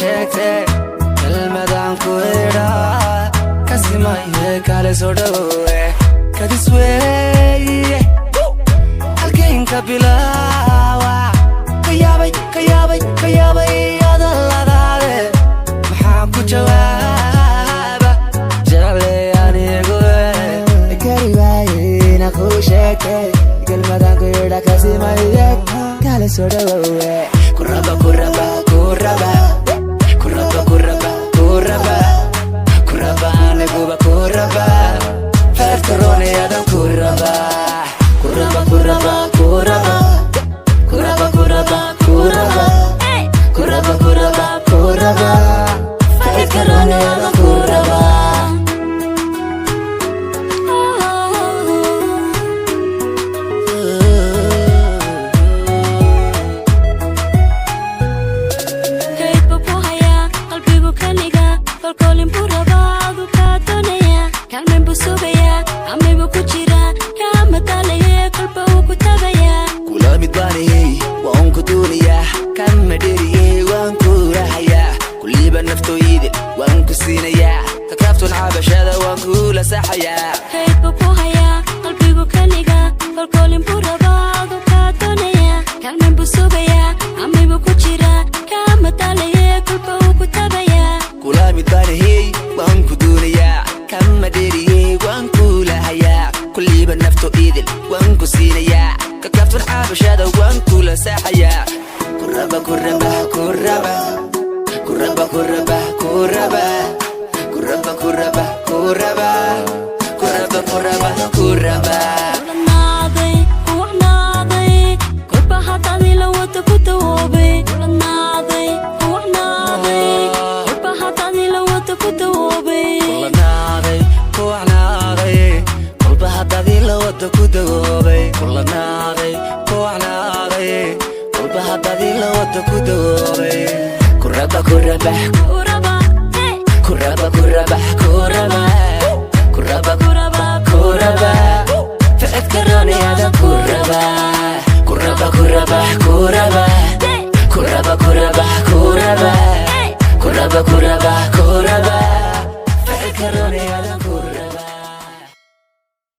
شكتي المدام كويرا كسمة يكال سودوه كدسوي الكين كبلاوا كيابي كيابي كيابي هذا اللذاذ محاكو جوابه جعلي أني قوي كريباين أخو شكتي المدام كويرا كسمة يكال سودوه Kuraba kuraba kuraba kuraba kuraba kuraba kuraba neguba kuraba Fertorone adam kuraba kuraba kuraba kuraba kuraba kuraba kuraba kuraba kuraba kuraba Fertorone adam kuraba عبشة وانكولا سحيا هيت بوهيا قلبي بكنيغا فالكولين بورا بعض وكاتونيا كلمين بسوبيا عمي بكوشيرا كامتاليا كلبا وكتابيا كولا مدباني وانكو دونيا كم مديري وانكولا هيا كلي بنفتو ايدل وانكو سينيا ككافتون عبشة وانكولا سحيا كربا كربا كربا كربا كربا كربا Kuraba kuraba kuraba kuraba kuraba kuraba Naaday kuwanaday kulba hatadi lawada kutawobe Naaday kuwanaday kulba hatadi lawada kutawobe Naaday kuwanaday kulba hatadi lawada kutawobe Naaday kuwanaday kulba hatadi lawada kutawobe Kuraba kuraba kuraba Kuraba kuraba kuraba kuraba kuraba kuraba فأذكرني هذا kuraba